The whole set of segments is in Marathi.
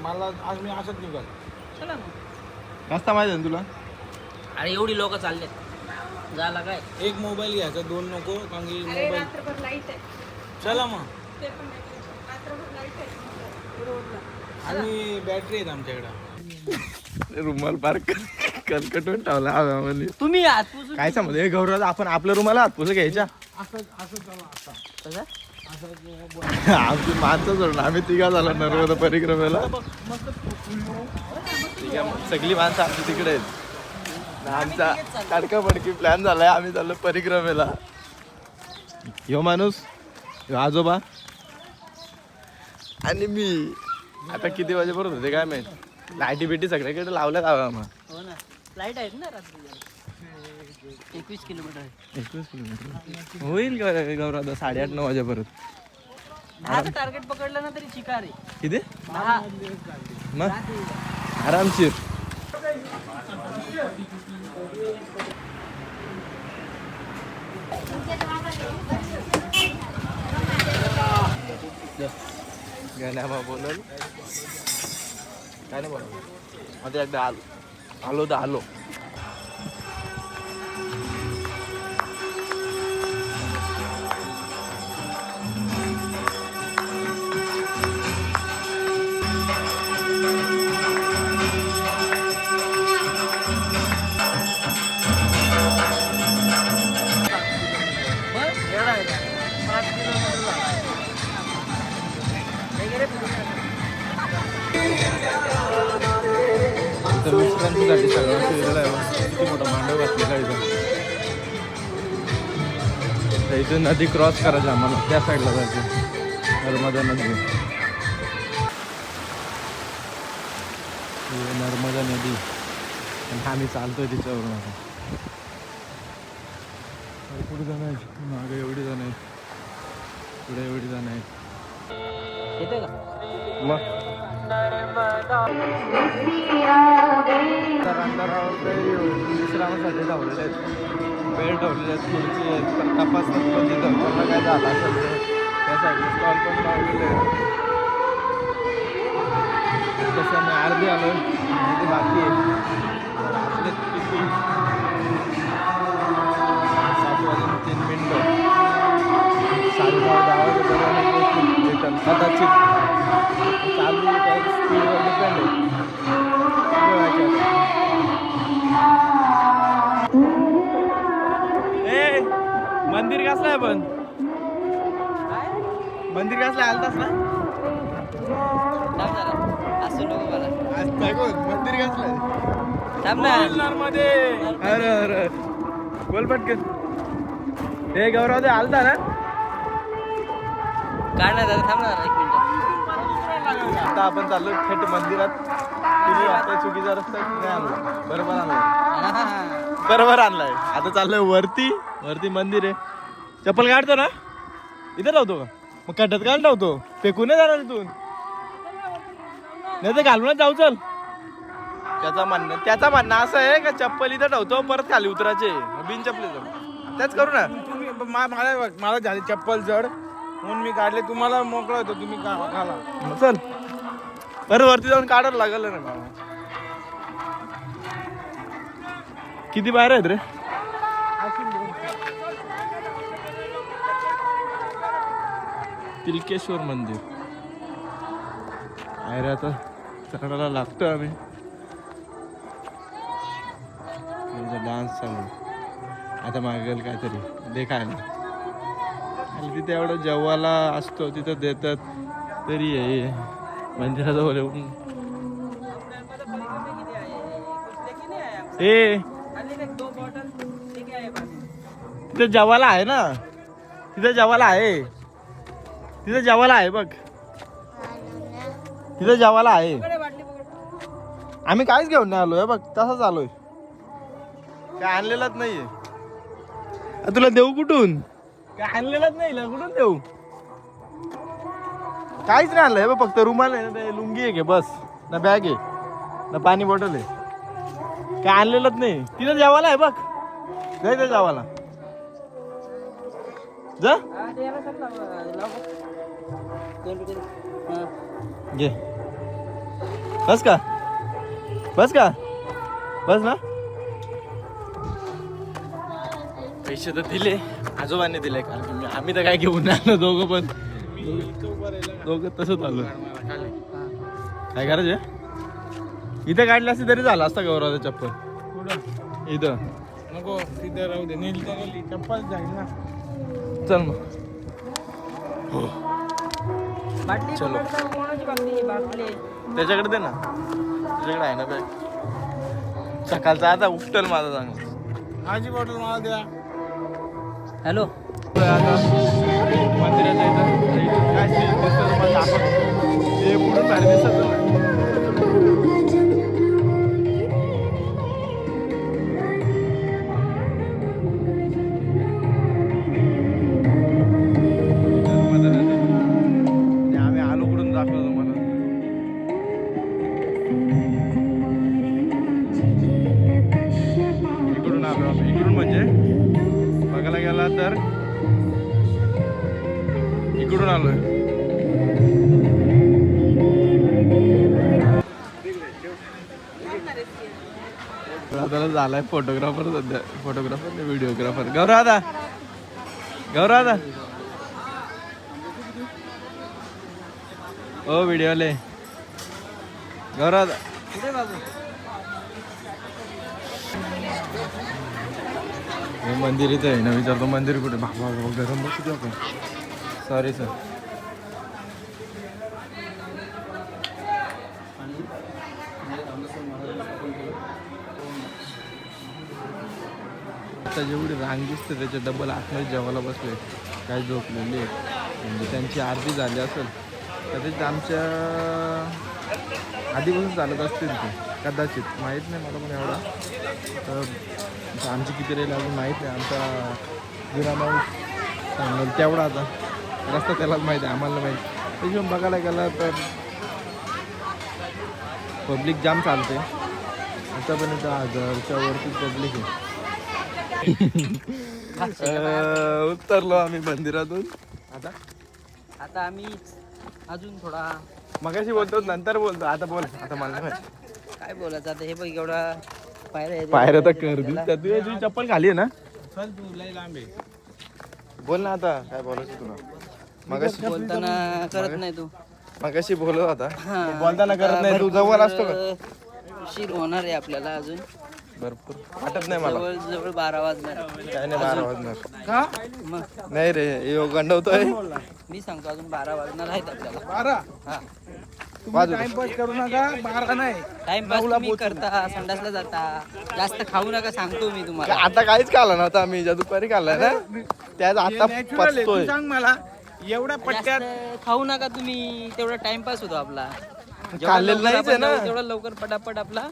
मला आज मी असंच निघाल. चला मग. रस्ता माहिती आहे ना तुला? अरे एवढी लोक चाललेत झाला काय. एक मोबाईल घ्यायचा, 2 नको, कारण की मोबाईल. रात्रभर लाईट आहे. चला मग. ते पण नाही करायचं. रात्रभर लाईट आहे रोडला. आणि बॅटरी आहेत आमच्याकडं. रुमाल पार्क कलकटून ठेवला हव्यामध्ये. तुम्ही हात पुसून काय समज हे गौरव आपण आपल्या रुमाला हात पुसं घ्यायच्या. असं चला आता. कसं? आमची माणसं सोडून आम्ही तिघा झालो नर्मदा परिक्रमेला. सगळी माणसं आमची तिकडे आहेत. आमचा तडका फडकी प्लॅन झालाय. आम्ही चाललो परिक्रमेला. ह्यो माणूस, ह्यो आजोबा आणि मी. आता किती वाजेपर्यंत होते काय माहित. लाईटी बिटी सगळ्याकडे लावल्यात हवा मग. हो ना, लाईट आहेत ना रात्री. 21 किलोमीटर आहे. 21 किलोमीटर होईल गौरव 8:30-9 वाजेपर्यंत. 10चं टार्गेट पकडलं ना तरी चिकार आहे. किती 10. मग आरामशीर. गाण्या बोलल काय नाही बोला. मध्ये एकदा आलो तर आलो. एवढा आहे का? 5 किलोमीटर झाला. वगैरे इथं विश्रांतीसाठी सगळं फिरलेलं आहे. किती मोठा मांडव घातलेला आहे इथं. तर इथून नदी क्रॉस करायची आम्हाला. त्या साईडला जायचं, नर्मदा नदी. ही नर्मदा नदी आणि आम्ही चालतोय तिच्यावरून. आता पुढे जण आहेत, मागे एवढी जण आहेत, पुढे एवढी जण आहेत. येते का? मग विश्रामासाठी धावलेले आहेत. वेळ ठेवलेले आहेत, खुर्ची आहेत, पण तपासतात पण तिथं कोणाला काय झालं असेल तर त्या साईडला स्टॉल पण लावलेले आहेत. तसं आम्ही अर्धी आलो आणि ते बाकी आहे. आपले किती 7:03 10:30 वाजेपर्यंत रिटर्न कदाचित. चालू काही स्पीडवर डिपेंड आहे. ए मंदिर कसलं आहे पण? मंदिर कसलं आहे? आलतास ना? थांब जरा. असं नको मला. आज मंदिर कसलं आहे? थांब ना. मध्ये अरे अरे बोल पटकन. हे गौरव ते आलता ना? काढणार दादा. थांब ना 1 मिनिट. आता आपण चाललो थेट मंदिरात. तुम्ही आता चुकीचा रस्ता नाही आणला, बरोबर आणलाय. बरोबर आणलाय. आता चाललोय वरती. वरती मंदिर आहे. चप्पल काढतो ना? इथं लावतो का? मग कटत काढ लावतो. फेकून नाही जाणार इथून. नाही तर घालूनच जाऊ. चल. त्याचा म्हणणं असं आहे का चप्पल इथं ठेवतो, परत खाली उतरायचे बिन चप्पलीचं. तेच करू ना. तुम्ही मला झाली चप्पल जड म्हणून मी काढले. तुम्हाला मोकळा होतो, तुम्ही घाला. चल बरं वरती जाऊन काढायला लागल ना मला. किती बाहेर आहेत रे? तिलकेश्वर मंदिर आहे रे. आता चढायला लागतो आम्ही. डान्स चालू आता मागेल काहीतरी देखायला. आणि तिथे एवढं जेवायला असतो तिथं देतात तरी आहे मंदिराजवळ येऊन. ए तिथे जेवायला आहे ना? तिथे जेवायला आहे. तिथे जेवायला आहे बघ. तिथे जेवायला आहे. आम्ही काहीच घेऊन नाही आलोय बघ. तसाच आलोय. काय आणलेलाच नाहीये. तुला देऊ कुठून? काय आणलेलाच नाही. कुठून देऊ? काहीच नाही आणलंय बघ. फक्त रुमाल आहे ना, लुंगी आहे बस. ना बॅग आहे ना पाणी बॉटल आहे. काय आणलेलंच नाही. तिथं जेवायला आहे बघ. जायचं जेवायला जा. घे बस का बस का बस ना. पैसे तर दिले आजोबांनी दिले कारण की आम्ही तर काय घेऊन नाही आलो दोघं पण दोघं तसंच आलो. काय करायचे इथे काढले असते तरी झालं असतं गौरवाचं चप्पल. कुठं इथं नको तिथे राहू दे. नेली तर नेली चप्पल जाईल ना. चल मग. बाटली चलो. पकडता कोणाची बाटली बाटली त्याच्याकडे दे ना तुझ्याकडे आहे ना बॅग. सकाळचा आता उपटल माझा चांगला. माझी बॉटल मला द्या. हॅलो आता मंदिराच्या इथं काय सीन दिसतं तुम्हाला दाखवतो. हे पुढून बाहेर दिसत नाही. आम्ही आलो कडून दाखवतो तुम्हाला. इकडून आलो आम्ही. इकडून म्हणजे बघायला गेला तर इकडून आलोय. त्याला झालाय फोटोग्राफर सध्या. फोटोग्राफर नाही व्हिडिओग्राफर. गौरव दादा ओ व्हिडिओले गौरव दादा. कुठे बाबू हे मंदिर इथं आहे ना. विचारतो मंदिर कुठे. बाबा गरम बसू आपण. Sorry sir. आता जेवढी रांग दिसते त्याच्या डबल आतमध्ये जेवायला बसले. काय झोपलेले म्हणजे त्यांची आरती झाली असेल कदाचित आमच्या आधीपासून चालत असतील ते कदाचित. माहीत नाही मला पण एवढा. तर आमची किती राहील अजून माहीत नाही. आमचा जुना माणूस सांगेल तेवढा. आता रस्ता त्यालाच माहिती आहे आम्हाला माहिती. त्याच्यावर बघायला गेला तर पब्लिक जाम चालते. आतापर्यंत 1000च्या वरती पब्लिक आहे. उतरलो आम्ही मंदिरातून. आता आता आम्ही अजून थोडा मगाशी बोलतो नंतर बोलतो. आता बोल. आता मला नाही माहिती. काय बोलायचं आता. हे बघ एवढा पायऱ्या पायऱ्या तर कर दिसतात. तुझी चप्पल खाली आहे ना. चल तू लय लांब आहे. बोल ना आता काय बोलायचं तुला. मगाशी बोलताना करत नाही तू. मगाशी बोलत होता. हा. बोलताना करत नाही. तू जवळ असतो का. उशीर होणार आहे आपल्याला अजून. भरपूर वाटत नाही मला. जवळ जवळ 12 वाजणार. काय नाही 12 वाजणार. का मग नाही रे यो गंडवतोय. मी सांगतो अजून 12 वाजणार आहेत आपल्याला. 12 हा तुम्ही टाइमपास करू नका. 12 नाही टाइमपास तुम्ही करता संडासला जाता जास्त खाऊ नका सांगतो मी तुम्हाला. आता काहीच खाल्लं नव्हतं आम्ही. ज्या दुपारी खाल्लाय ना त्याच आता नॅचरल आहे. तू पचतोय. सांग मला एवढ्या पट्ट्यात जास्त खाऊ नका तुम्ही. तेवढा टाइमपास होतो आपला. जेवढा खाल्लेलं लवकर नाहीच आहे आपण ना. जाऊ, तेवढा लवकर पटापट आपला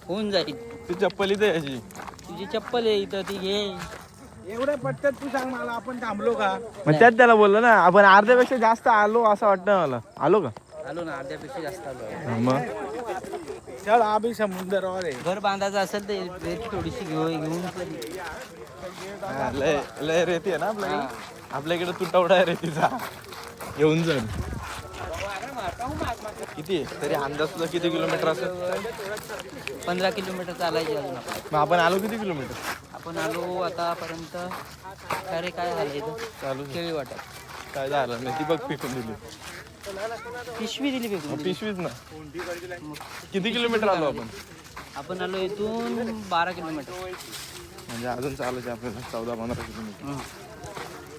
होऊन जाईल. ती चप्पल इथे याची. तुझी चप्पल आहे इथं ती घे. एवढ्या पट्ट्यात तू सांग मला आपण थांबलो का. मग त्यात त्याला बोललो ना आपण अर्ध्यापेक्षा जास्त आलो असं वाटतं मला. आलो का आलो ना अर्ध्यापेक्षा जास्त आलो आहे. मग चल आम्ही समुद्रावर आहे. घर बांधायचं असेल तर रेत थोडीशी घेऊन चल. हा, लय लय रेती आहे ना आपल्याकडे. आपल्याकडे तुटवडा आहे रेतीचा. येऊन जाईल. किती आहे? तरी अंदाज तुझा किती किलोमीटर असेल. 15 किलोमीटर चालायचे अजून आपण. मग आपण आलो किती किलोमीटर. आपण आलो आतापर्यंत. काय रे काय झालं इथं. चालू केळी वाटत. काय झालं नाही. ती बघ फेकून दिली. पिशवी दिली फेकून. पिशवीच ना. किती किलोमीटर आलो आपण. आपण आलो इथून 12 किलोमीटर. म्हणजे अजून चालायचे आपल्याला 14-15 किलोमीटर.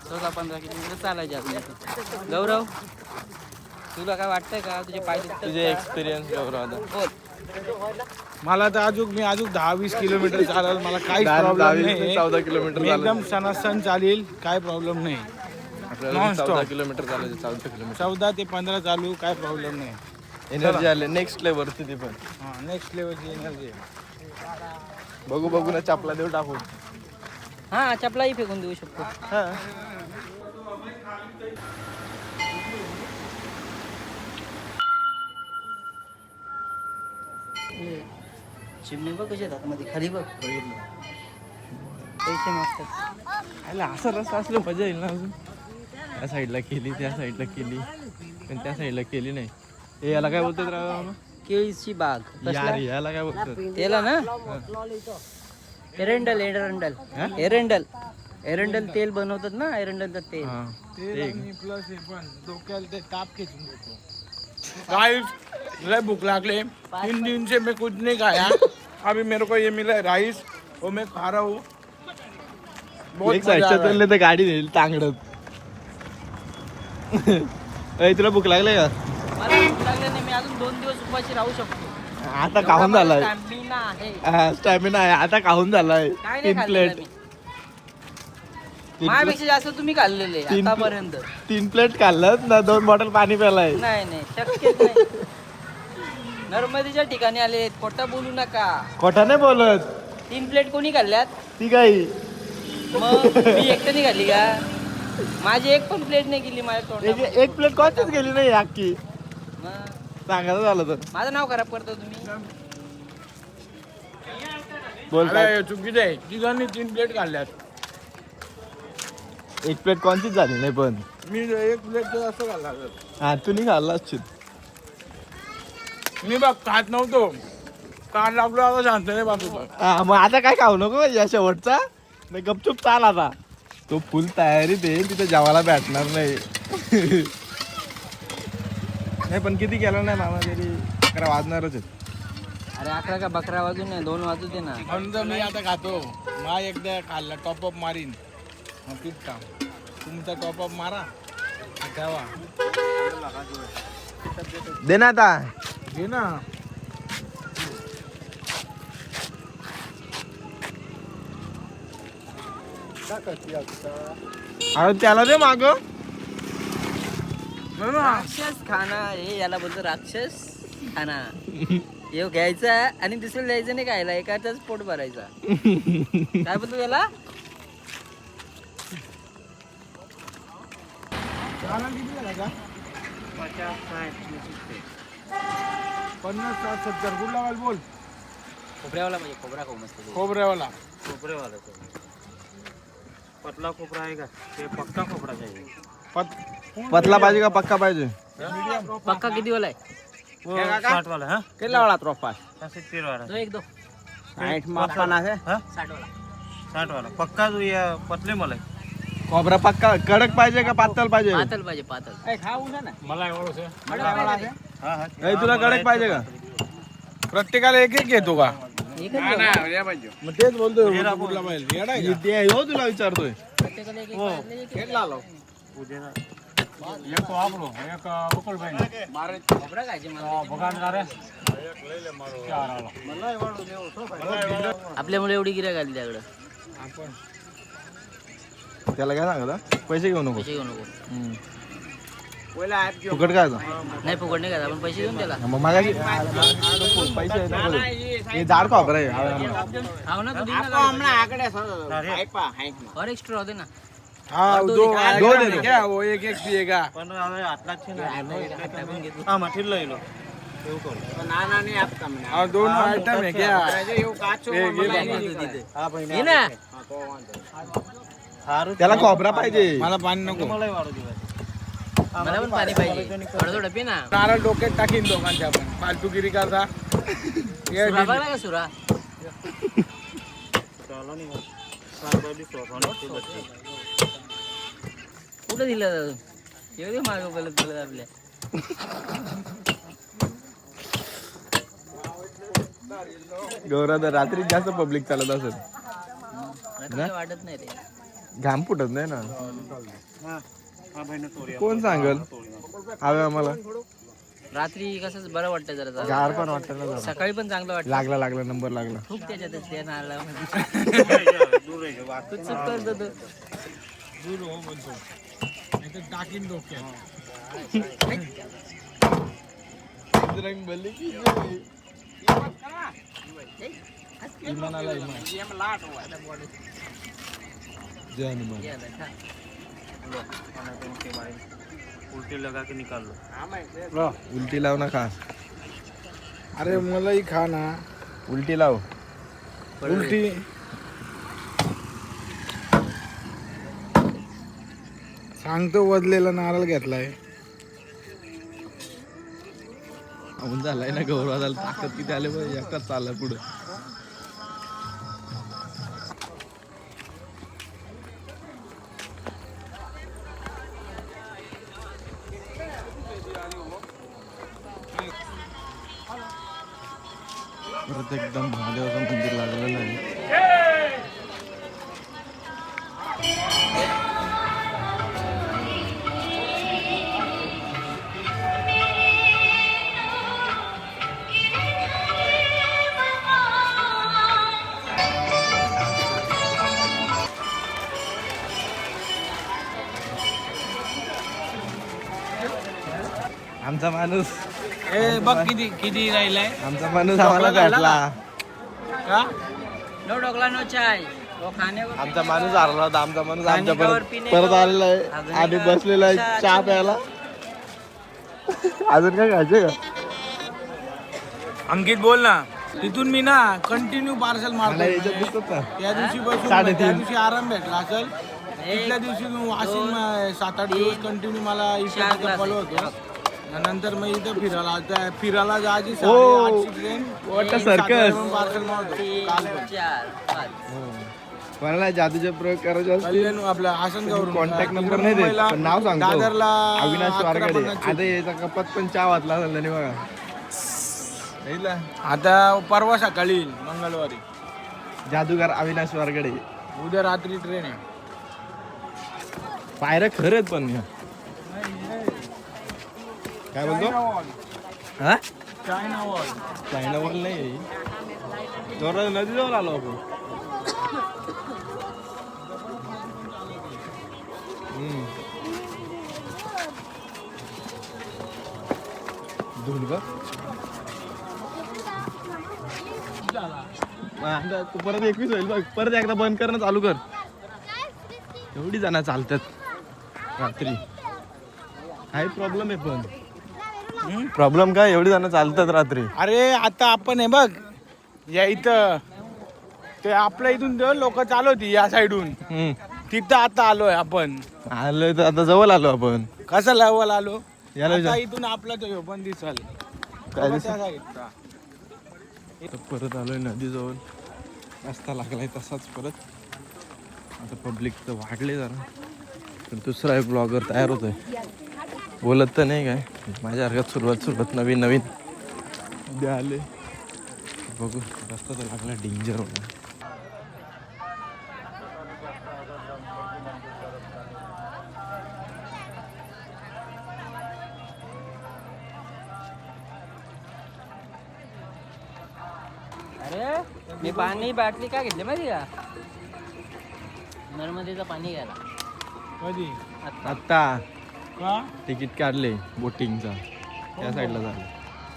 14-15 किलोमीटर चालायचे आपण इथून. गौरव तुला काय वाटतंय का तुझे पाय दुखतात तुझे का? एक्सपिरियन्स गौरव आता. बोल. मला तर अजून 10-20 किलोमीटर चालेल. मला काहीच 10 प्रॉब्लेम नाही. 14 किलोमीटर मी एकदम सणासण चालेल. काय प्रॉब्लेम नाही. आपल्याला Non-stop. 14 किलोमीटर चालायचे. 14 किलोमीटर 14 ते 15 चालू. काय प्रॉब्लेम नाही. एनर्जी आले नेक्स्ट लेवलची ती पण. हा नेक्स्ट लेवलची एनर्जी. बघू ना चपला देऊ टाकून. हा चपलाही फेकून देऊ शकतो. हा चिमणी बघ कशी येतात मध्ये खाली बघ. पैसे मागतात. असं रस्ता असलं मजा येईल ना अजून. त्या साईडला केली त्या साईडला केली पण त्या साईडला केली नाही. हे याला काय बोलतात राव. केळीची बाग कसला? यार याला काय बघतो तेला ना एरंडल एरंडल एरंडल एरंडल तेल बनवतात ना एरंडलचं तेल. ते आणि प्लस हे पण डोक्याला ते ताप खेचून देतो. गाइस मुझे भूख लागले 3 दिन से मैं कुछ नहीं खाया. अभी मेरे को ये मिला है राइस और मैं खा रहा हूँ. बहुत एक मजा आ साईडच्या रहा है. चालले तर गाडी नेली तांगडत. तुला भूक लागले का? मला भूक लागली नाही, मी अजून 2 दिवस उपाशी राहू शकतो. आता खाऊन झालाय. स्टॅमिना आहे. स्टॅमिना आहे आता खाऊन झालाय. काय नाही 3 खाल्लेलं प्लेट मी. माझ्यापेक्षा जास्त तुम्ही खाल्लेले तीन आतापर्यंत. 3 प्लेट खाल्लं ना 2 बॉटल पाणी प्यालाय. नाही नाही शक्यच नाही. नर्मदेच्या ठिकाणी आले खोटं बोलू नका. खोटा नाही बोलत 3 प्लेट कोणी खाल्ल्यात? ती काही मग मी एकट्याने खाल्ली का? माझी एक पण प्लेट नाही गेली माझ्या तोंडामध्ये. एक प्लेट कोणतीच गेली नाही अख्खी. मग सांगायचं झालं तर माझं नाव खराब करता तुम्ही. बोल काय? अरे चुकीचं आहे. तिघांनी 3 प्लेट खाल्ल्यात. एक प्लेट कोणतीच झाली नाही पण. मी 1 प्लेट असं खाल्ला. हा तू नाही खाल्ला असशील. मी बघ खात नव्हतो. काल लागलो आता शांत नाही बाजू. हा मग आता काय खाऊ नको या शेवटचा नाही गपचूप चाल आता. तो फुल तयारीत आहे तिथे जेवायला भेटणार नाही. नाही पण किती केलं नाही मामा तरी 11 वाजणारच आहेत. अरे 11 का 11 वाजून नाही 2 वाजू दे ना. म्हणून तर मी आता खातो. मा एकदा खाल्ला टॉपअप मारीन. मग पीठ का तुमचा टॉपअप मारा ठेवा. दे ना आता. घे ना. अरे त्याला दे माग. राक्षस खाना हे याला बोलतो राक्षस खाना. येऊ घ्यायचा आणि दुसरं द्यायचं नाही खायला एकाचाच पोट भरायचा. काय बोलतो त्याला? किती झाला का? 50, 60, 70 कुठला वाल बोल. खोबऱ्यावाला म्हणजे खोबरा खाऊ मस्त. खोबऱ्यावाला. खोबरेवाला पतला खोबरा आहे का ते पक्का खोबरा पाहिजे. पतला पाहिजे का पक्का पाहिजे? पक्का किती वाला आहे? 60 वाला हा किती वाला ट्रॉफा? 70 वाला दो एक दो 60 मापाना है 60 वाला 60 वाला पक्का जो ये पतले मला खोबरा पक्का कडक पाहिजे का पातळ पाहिजे? पातळ पाहिजे पातळ. खाऊ ना. मला एवढंच आहे कडक पाहिजे. हा हा ए, तुला कडक पाहिजे का? प्रत्येकाला एक एक घेतो का? एकच घेऊ. मग तेच बोलतोय कुठला पाहिजे. येडा आहे का? ते हो तुला विचारतोय. प्रत्येकाला एक एक पाहिजे, एक एक उद्या एक आपलो एक बकुल भाई खोबरा खायचे मला. बगानदार आहे आपल्यामुळे एवढी गिऱ्हाईक आली त्याकडं. त्याला काय सांगत पैसे घेऊ नको. पैसे घेऊ नको. फुकट काय नाही फुकट नाही का आपण पैसे घेऊन त्याला. मग मागाशी पैसे नको दे. हे झाड खोबरा आहे खाऊ ना तू दे ना. और एक्स्ट्रा होते ना. हाँ दो दो निकाल. दो आएगा दे दो. क्या वो एक एक पिएगा. पण आतलाच टाकून घेतो. हा मठील इलो और दोनों आइटम है क्या? ये बाबा. हा बहिणी ये ना. हारू त्याला खोबरा पाहिजे. मला पाणी नको. मलाही वाढू दे मला पण पाणी पाहिजे. थोडं थोडं पी ना. नारळ डोक्यात टाकीन दोघांच्या आपण फालतूगिरी करता. ये सुरा बघा का सुरा? चला नाही सारबाली सोफा कुठं दिलं? येऊ दे मागं बोलत बोलत आपल्या. गौरव रात्री जास्त पब्लिक चालत असेल. रात्री वाटत नाही रे. घाम फुटत नाही ना. हा हा बहिणी तोरी कोण सांगल हवे आम्हाला. रात्री कसं बरं वाटतं जरा. गार पण वाटत ना जरा. सकाळी पण चांगलं वाटतं. लागला लागला नंबर लागला. खूप त्याच्यातच त्या नारळामध्ये. दूर आहे वाट तू चूक करतो तू. दूर हो बोलतो. नाही तर टाकीन डोक्यात. रंग भले की इमानाला इमान. जय हनुमान. ये आता खा. उल्टी लगा के निकाल लो उलटी लाव ना खा. अरे मलाही खा ना. उलटी लाव. उलटी सांगतो वदलेला नारळ घेतलाय. होऊन झालाय ना गौरव झाला ताकद किती आले पाहिजे एकटाच चाललाय पुढे परत एकदम महादेवाचं मंदिर लागलेलं आहे आमचा माणूस बघ किती किती राहिलाय आमचा माणूस आम्हाला भेटला का नो ढोकला नो चाय वो खाने को आमचा माणूस आला होता आमचा माणूस आमच्या खाण्यावर पिणे परत आलेला आहे अजून आणि का? बसलेला आहे चहा चहा प्यायला अजून काय खायचं का अंकित बोल ना तिथून मी ना कंटिन्यू पार्सल मला मारतो याच्यात दिसतात ना त्या दिवशी बसून 3:30. त्या दिवशी आराम भेटला असेल तिथल्या दिवशी मी वाशिंग 7-8 दिवस कंटिन्यू मला चार इथे फॉलो होतो नंतर मग इथं फिरायला जायची हो. 8:30 train What a circus. Parcel मारतो काल पण. 4-5 कोणाला जादूचे प्रयोग करायचे असतील कल्याण आपला आसन गौरव कॉन्टॅक्ट नंबर नाही देत पण नाव सांगतो दादरला अविनाश 11:50 वारगडे आता याचा कपात पण चहा वाचला असेल त्याने बघा नाही ना? आता परवा सकाळी येईल, मंगळवारी जादूगार अविनाश वारगडे उद्या रात्री ट्रेन आहे पायऱ्या खरंच पण ह्या. काय बोलतो हा चायना वॉल चायना वॉल नाही जोरात नदी जवळ आलो आपण धुल बघ तू परत 21 होईल बघ परत एकदा बंद करणं चालू कर एवढी जण चालतात रात्री हाय प्रॉब्लेम आहे पण प्रॉब्लेम काय एवढी जण चालतात रात्री अरे आता आपण हे बघ या इथं ते आपल्या इथून लोक चालवती या साईडून तिथं आता आलोय आपण आलोय तर आता जवळ आलो आपण कसं लेवल आलो याला आता इथून आपला तो ह्यो पण दिसल काय बघा दिसेल? त्या साईडचा. तर परत आलोय नदीजवळ रस्ता लागलाय तसाच परत आता पब्लिक तर वाढले जरा तर दुसरा एक ब्लॉगर तयार होतोय बोलत तर नाही काय माझ्या अर्घात सुरुवात नवीन उद्या आले बघू रस्ता तर लागला डेंजर होता अरे मी पाणी बाटली काय घेतली माहिती का नर्मदेचं पाणी घ्यायला कधी आत्ता का तिकीट काढले बोटिंगचा त्या साईडला झालं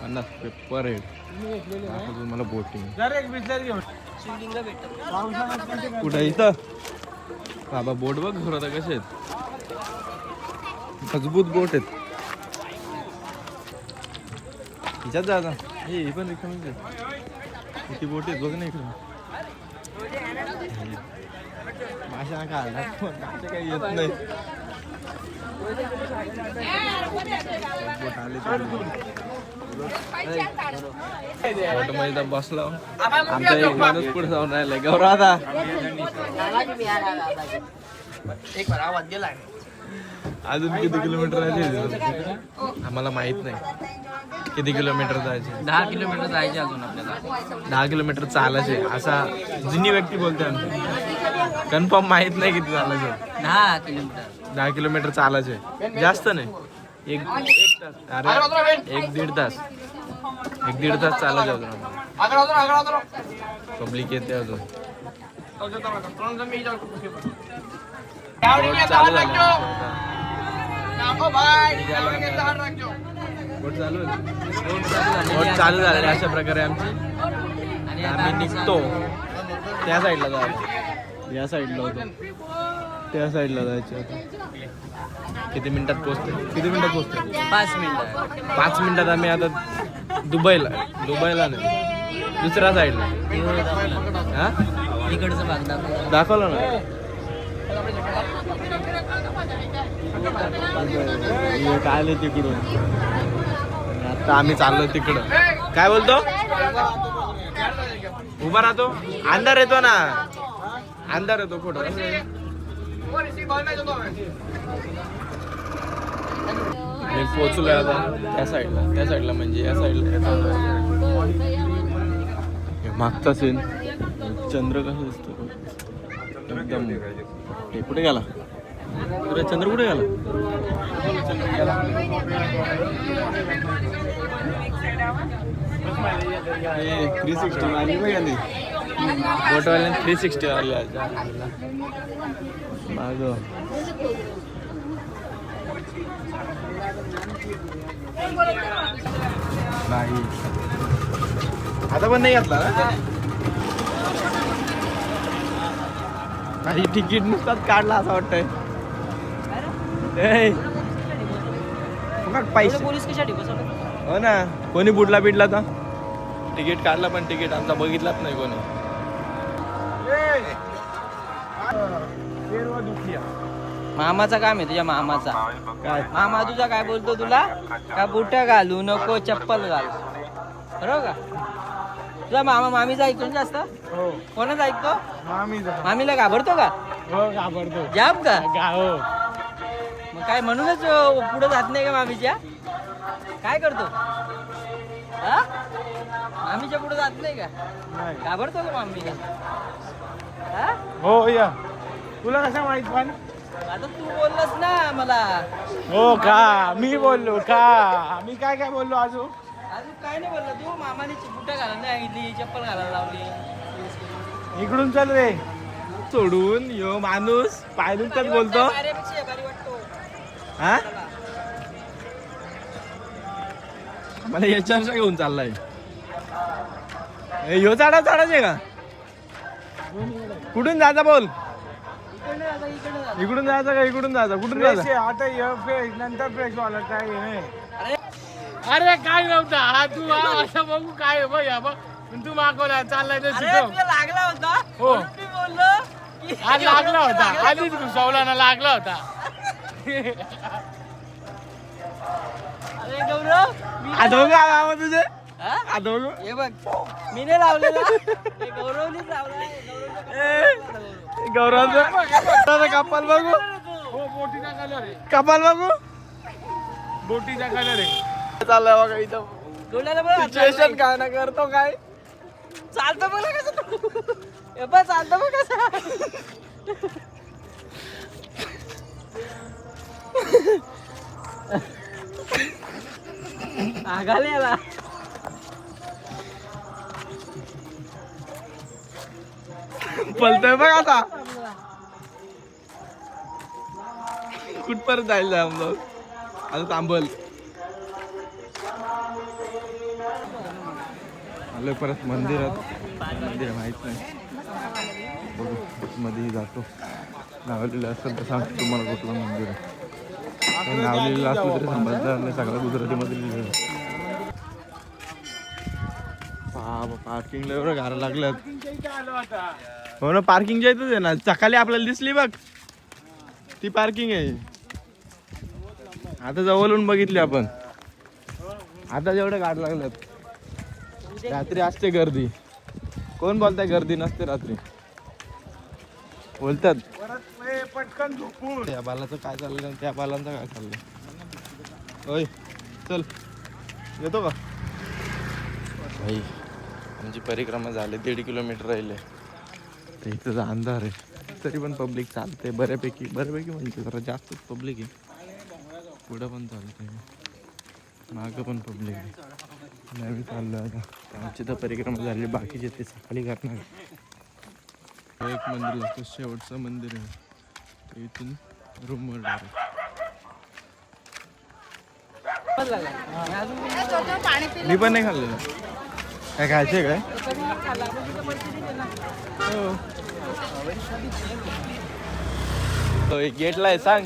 50 रुपये पर हेड तुम्ही घेतलेले आहे? दाखवतो मला बोटिंग जरा एक बिस्लरी घेऊन शिवलिंग भेटत पावसाळ्यात कसे काय? कुठं इथं बाबा बोट बघ घर आता कसे आहेत मजबूत बोट आहेत हिच्यात जा आता हे पण रिकामीच आहे किती बोट आहेत बघ ना इकडं माशा नका आला माशा काही येत नाही बोट आले बोट मध्ये बसला आमचा एक माणूस पुढे जाऊन राहिलाय गौरव आता अजून किती किलोमीटर राहिले आम्हाला माहित नाही किती किलोमीटर जायचे 10 किलोमीटर जायचे अजून आपल्याला 10 किलोमीटर चालायचे असा जुनी व्यक्ती बोलते आमची कन्फर्म माहित नाही किती चालायचे 10 किलोमीटर 10 किलोमीटर चालायचे जास्त नाही एक तास अरे 1-1.5 तास 1-1.5 तास चालायचे अजून पब्लिक येते अजून चालू चालू झालेली अशा प्रकारे आमची आणि आम्ही निघतो त्या साईडला जायचं या साईडला होतो त्या साईडला जायचं आता किती मिनिटात पोहोचतो 5 मिनिटं 5 मिनिटात आम्ही आता दुबईला नाही दुसऱ्या साईडला हा इकडचं भाग दाखव दाखवलं ना काय आले तिकडून आता तर आम्ही चाललो तिकडं. काय बोलतो? उभा राहतो, अंधार येतो ना, अंधार येतो कुठं. मी पोचलोय आता त्या साईडला म्हणजे या साईडला. मागचा सीन चंद्र कसं दिसतो एकदम. हे कुठे गेला चंद्र, कुठे गेला? 360 आली बघ आली फोटोवाल्याने 360 आली माग. नाही आता पण नाही घातला काही तिकीट नुसताच काढला असं वाटतंय. पैसे पोलीस कशासाठी बसवलं? हो ना, कोणी बुडला बिडला तर तिकीट काढला पण तिकीट आमचा बघितलाच नाही कोणी. मामाचा काम आहे तुझ्या मामाचा. काय मामा तुझा काय बोलतो तुला? का बुट घालू नको, चप्पल घाल, बरोबर का? तुझा मामा मामीचा ऐकतो ना जास्त? हो कोणाचा ऐकतो? मामीचा. मामीला घाबरतो का? हो घाबरतो. जाम का? हो मग काय म्हणूनच पुढे जात नाही का मामीच्या? काय करतो हा? मामीच्या पुढे जात नाही का? नाही. घाबरतो का मामीला? हा? हो या तुला कसा माहित पण? आता तू बोललास ना मला. हो का मी बोललो का? मी काय काय बोललो अजून? अजून काय नाही बोलला तू. मामाने बुट घालायला नाही सांगितली, चप्पल घालायला लावली. इकडून चल रे. सोडून यो माणूस पायलूनच बोलतो. भारी वाटतो. हा मला याच्यावर घेऊन चाललाय. ह्यो चढायचे का? कुठून जायचा बोल? इकडून जायचं का इकडून जायचं? कुठून जायचं? आता फ्रेश नंतर फ्रेश वाला काय नाही. अरे काय नव्हता हा तू असं बघू काय बघ या बघ तू मागवला चाललाय तर शिकव. लागला होता हो मी बोललो की हा लागला होता आधीच घुसवला ना लागला होता. अरे गौरव मी आधो का तुझे हा? आधो हे बघ मी नाही लावलेला, हे गौरवनीच लावलाय. गौरवाचं कपाल बघू, हो बोटीचा कलर आहे. कपाल बघू, बोटीचा कलर आहे. चाललंय बघा इथं डोळ्याला बघ सिच्युएशन काय ना करतो काय. चालतो बघ ना कसं. हे बघ चालतो बघ कसं. आगाले याला. पलतोय बघ आता कुठपर्यंत जायला आमचं आता थांबल. आलोय परत मंदिरात. मंदिर माहित नाही, बघू मध्ये जातो. नावलेलं असेल तर सांगतो तुम्हाला कुठलं मंदिर आहे. नावलेलं असलं तरी समजणार नाही, सगळं गुजरातीमध्ये लिहिलं. पार्किंगला एवढं घारा लागल्यात. हो ना, पार्किंगच्या इथंच आहे ना. सकाळी आपल्याला दिसली बघ ती पार्किंग आहे. आता जवळून बघितली आपण. आता जेवढे गाड लागल्यात. रात्री असते गर्दी. कोण बोलताय गर्दी नसते रात्री? बोलतात पटकन झोपून. त्या बालाचं काय चाललंय, त्या बालांचं काय चाललंय. होय चल येतो का भाई. आमची परिक्रमा झाली, 1.5 किलोमीटर राहिले. तर इथं अंधार आहे तरी पण पब्लिक चालते बऱ्यापैकी म्हणजे जरा जास्तच पब्लिक आहे. पुढं पण चालते, मागं पण पब्लिक आहे. नवीन चाललं आता. आमची तर परिक्रमा झाली, बाकीचे ते सकाळी करणार. एक मंदिर लागतं, शेवटचं मंदिर आहे. तर इथून रूमवर डायरेक्ट. मी पण नाही खाल्लेलं. काय खायचंय काय? हो गेटला आहे सांग.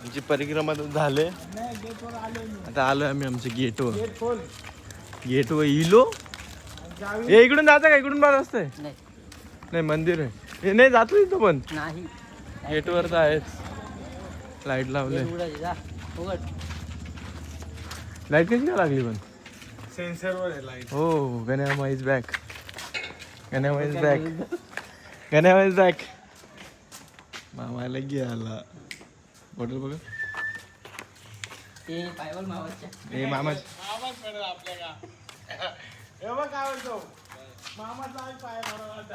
आमची परिक्रमा झाले, आता आलोय आम्ही आमच्या गेटवर. गेटवर इलो. हे इकडून जायचं का? इकडून बरं असतंय. नाही मंदिर आहे हे, नाही जातो इथं पण नाही. गेटवर तर आहेच. लाईट लावले. लाईट कशी काय लागली पण? सेन्सरवर आहे लाईट. हो गण्यामा इज बॅक. गण्यामा इज बॅक. गण्यामा इज बॅक. मामाला गेला बॉटल बघा. ते पायवल मावाच्या ए मामा आवाज पडेल आपल्या का. हे बघ काय म्हणतो मामाचा पाय बरोबर.